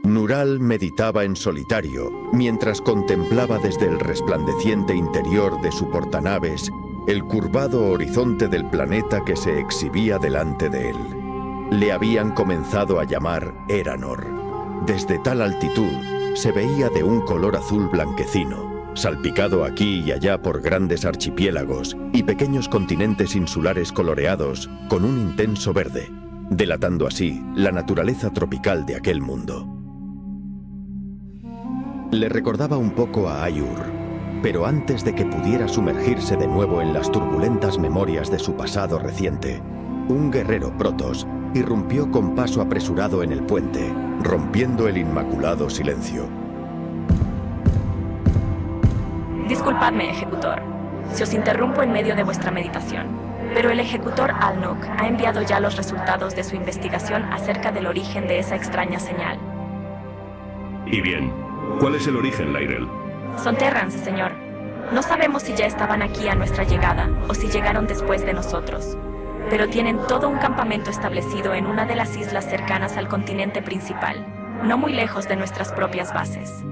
Nural meditaba en solitario mientras contemplaba desde el resplandeciente interior de su portanaves el curvado horizonte del planeta que se exhibía delante de él. Le habían comenzado a llamar Eranor. Desde tal altitud se veía de un color azul blanquecino, salpicado aquí y allá por grandes archipiélagos y pequeños continentes insulares coloreados con un intenso verde, delatando así la naturaleza tropical de aquel mundo. Le recordaba un poco a Aiur, pero antes de que pudiera sumergirse de nuevo en las turbulentas memorias de su pasado reciente, un guerrero Protoss irrumpió con paso apresurado en el puente, rompiendo el inmaculado silencio. Disculpadme, Ejecutor, si os interrumpo en medio de vuestra meditación, pero el Ejecutor Alnuk ha enviado ya los resultados de su investigación acerca del origen de esa extraña señal. Y bien, ¿cuál es el origen, Lairel? Son Terrans, señor. No sabemos si ya estaban aquí a nuestra llegada o si llegaron después de nosotros, pero tienen todo un campamento establecido en una de las islas cercanas al continente principal, no muy lejos de nuestras propias bases.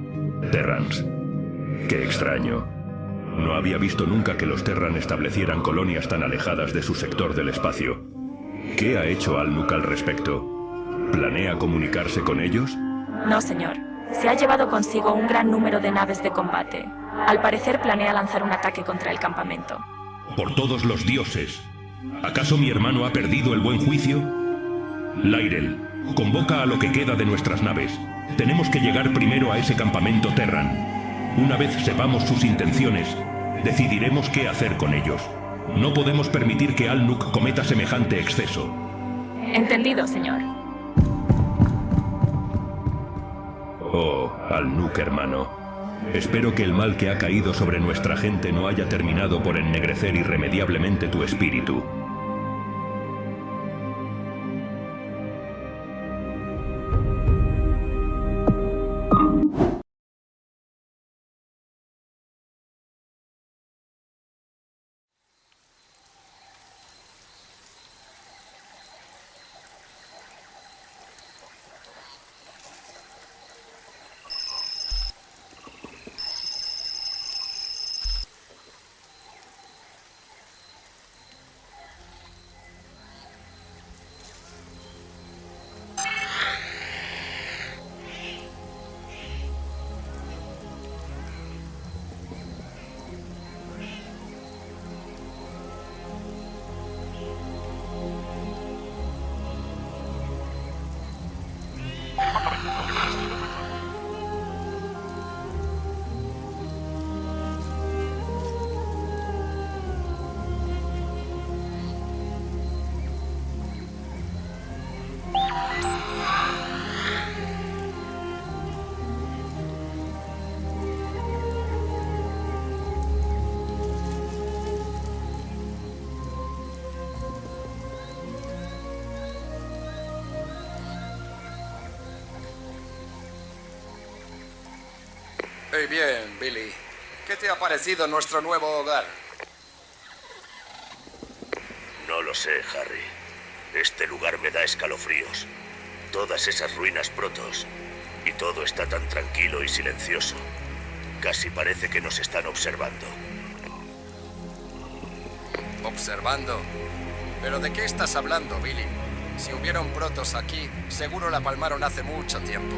Terrans. Qué extraño. No había visto nunca que los Terran establecieran colonias tan alejadas de su sector del espacio. ¿Qué ha hecho Alnuk al respecto? ¿Planea comunicarse con ellos? No, señor. Se ha llevado consigo un gran número de naves de combate. Al parecer planea lanzar un ataque contra el campamento. ¡Por todos los dioses! ¿Acaso mi hermano ha perdido el buen juicio? Lairel, convoca a lo que queda de nuestras naves. Tenemos que llegar primero a ese campamento Terran. Una vez sepamos sus intenciones, decidiremos qué hacer con ellos. No podemos permitir que Alnuk cometa semejante exceso. Entendido, señor. Oh, Alnuk, hermano. Espero que el mal que ha caído sobre nuestra gente no haya terminado por ennegrecer irremediablemente tu espíritu. Bien, Billy. ¿Qué te ha parecido nuestro nuevo hogar? No lo sé, Harry. Este lugar me da escalofríos. Todas esas ruinas Protoss. Y todo está tan tranquilo y silencioso. Casi parece que nos están observando. ¿Observando? ¿Pero de qué estás hablando, Billy? Si hubieron Protoss aquí, seguro la palmaron hace mucho tiempo.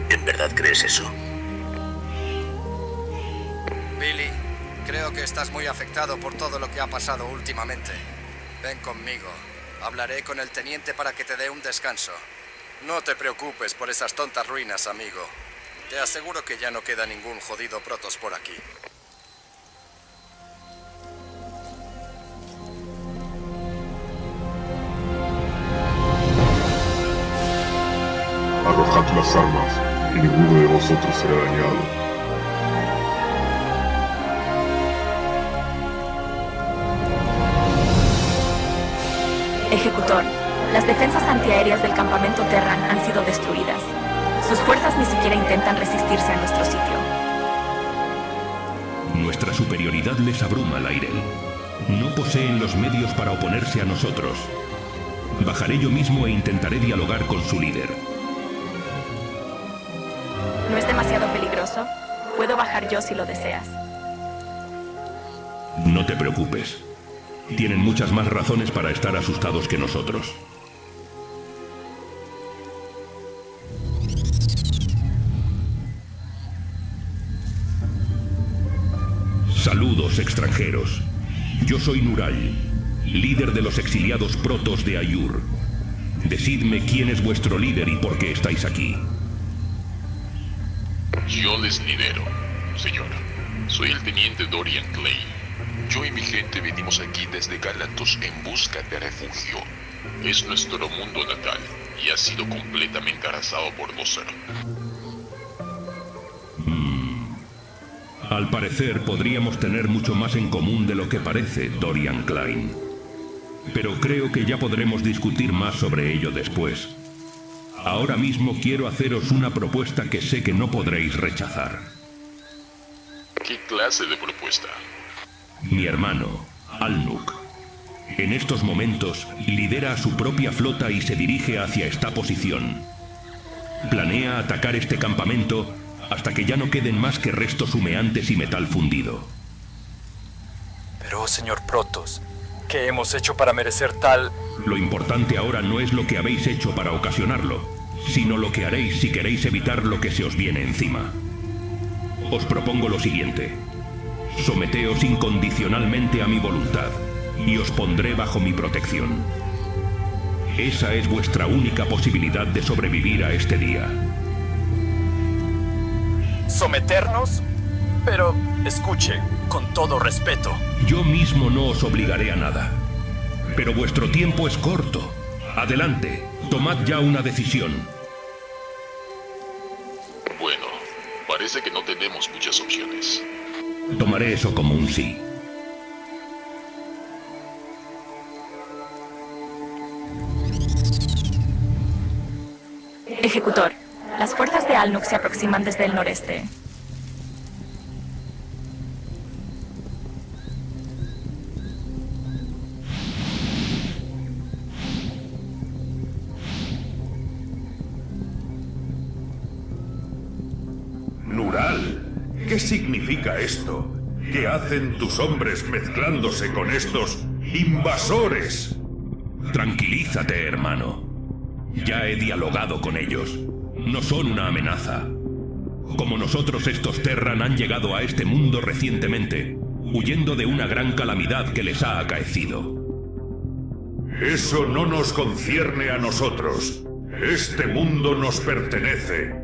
¿En verdad crees eso? Billy, creo que estás muy afectado por todo lo que ha pasado últimamente. Ven conmigo. Hablaré con el teniente para que te dé un descanso. No te preocupes por esas tontas ruinas, amigo. Te aseguro que ya no queda ningún jodido Protoss por aquí. Arrojad las armas, y ninguno de vosotros será dañado. Ejecutor, las defensas antiaéreas del campamento Terran han sido destruidas. Sus fuerzas ni siquiera intentan resistirse a nuestro sitio. Nuestra superioridad les abruma, Lairel. No poseen los medios para oponerse a nosotros. Bajaré yo mismo e intentaré dialogar con su líder. ¿No es demasiado peligroso? Puedo bajar yo si lo deseas. No te preocupes. Tienen muchas más razones para estar asustados que nosotros. Saludos, extranjeros. Yo soy Nural, líder de los exiliados protos de Ayur. Decidme quién es vuestro líder y por qué estáis aquí. Yo les lidero, señora. Soy el teniente Dorian Clay. Yo y mi gente venimos aquí desde Galantos en busca de refugio. Es nuestro mundo natal y ha sido completamente arrasado por Dosser. Al parecer podríamos tener mucho más en común de lo que parece, Dorian Klein. Pero creo que ya podremos discutir más sobre ello después. Ahora mismo quiero haceros una propuesta que sé que no podréis rechazar. ¿Qué clase de propuesta? Mi hermano, Alnuk, en estos momentos lidera a su propia flota y se dirige hacia esta posición. Planea atacar este campamento hasta que ya no queden más que restos humeantes y metal fundido. Pero, señor Protoss, ¿qué hemos hecho para merecer tal...? Lo importante ahora no es lo que habéis hecho para ocasionarlo, sino lo que haréis si queréis evitar lo que se os viene encima. Os propongo lo siguiente. Someteos incondicionalmente a mi voluntad y os pondré bajo mi protección. Esa es vuestra única posibilidad de sobrevivir a este día. ¿Someternos? Pero, escuche, con todo respeto. Yo mismo no os obligaré a nada. Pero vuestro tiempo es corto. Adelante, tomad ya una decisión. Bueno, parece que no tenemos muchas opciones. Tomaré eso como un sí. Ejecutor, las fuerzas de Alnuk se aproximan desde el noreste. Nural, ¿qué significa esto? ¿Qué hacen tus hombres mezclándose con estos invasores? Tranquilízate, hermano. Ya he dialogado con ellos. No son una amenaza. Como nosotros, estos Terran han llegado a este mundo recientemente, huyendo de una gran calamidad que les ha acaecido. Eso no nos concierne a nosotros. Este mundo nos pertenece.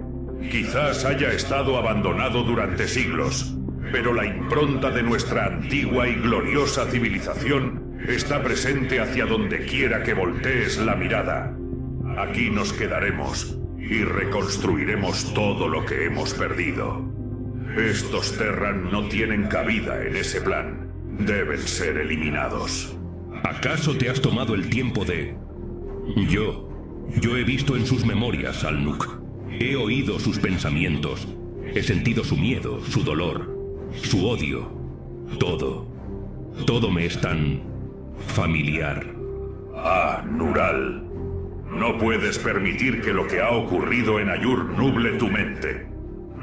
Quizás haya estado abandonado durante siglos, pero la impronta de nuestra antigua y gloriosa civilización está presente hacia donde quiera que voltees la mirada. Aquí nos quedaremos y reconstruiremos todo lo que hemos perdido. Estos Terran no tienen cabida en ese plan. Deben ser eliminados. ¿Acaso te has tomado el tiempo de...? Yo he visto en sus memorias, Alnuk. He oído sus pensamientos. He sentido su miedo, su dolor, su odio. Todo me es tan familiar. Ah, Nural. No puedes permitir que lo que ha ocurrido en Ayur nuble tu mente.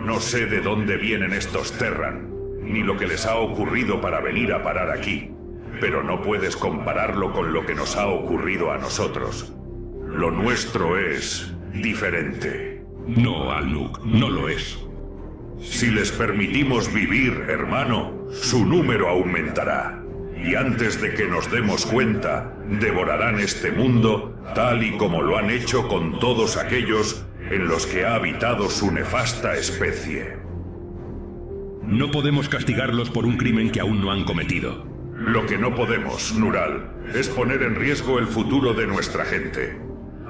No sé de dónde vienen estos Terran, ni lo que les ha ocurrido para venir a parar aquí, pero no puedes compararlo con lo que nos ha ocurrido a nosotros. Lo nuestro es diferente. No, Alnuk, no lo es. Si les permitimos vivir, hermano, su número aumentará. Y antes de que nos demos cuenta, devorarán este mundo tal y como lo han hecho con todos aquellos en los que ha habitado su nefasta especie. No podemos castigarlos por un crimen que aún no han cometido. Lo que no podemos, Nural, es poner en riesgo el futuro de nuestra gente.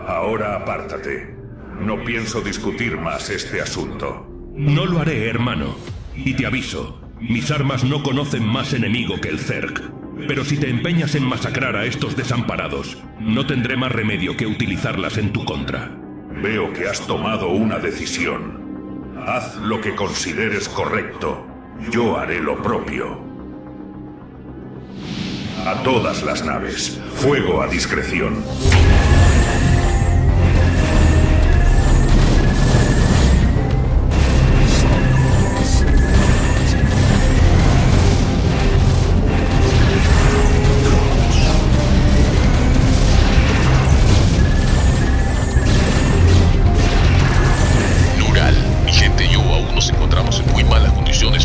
Ahora apártate. No pienso discutir más este asunto. No lo haré, hermano. Y te aviso, mis armas no conocen más enemigo que el Zerg. Pero si te empeñas en masacrar a estos desamparados, no tendré más remedio que utilizarlas en tu contra. Veo que has tomado una decisión. Haz lo que consideres correcto. Yo haré lo propio. A todas las naves. Fuego a discreción.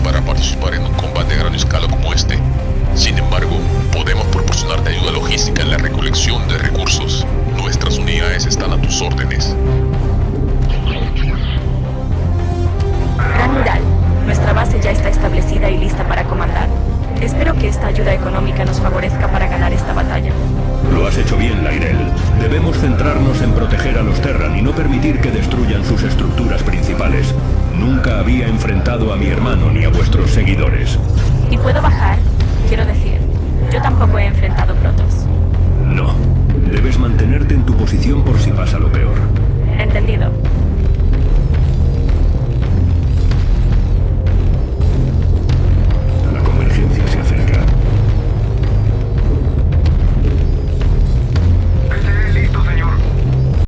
Para participar en un combate a gran escala como este. Sin embargo, podemos proporcionarte ayuda logística en la recolección de recursos. Nuestras unidades están a tus órdenes. Gran Mural, nuestra base ya está establecida y lista para comandar. Espero que esta ayuda económica nos favorezca para ganar esta batalla. Lo has hecho bien, Lairel. Debemos centrarnos en proteger a los Terran y no permitir que destruyan sus estructuras principales. Nunca había enfrentado a mi hermano ni a vuestros seguidores. ¿Y puedo bajar? Quiero decir, yo tampoco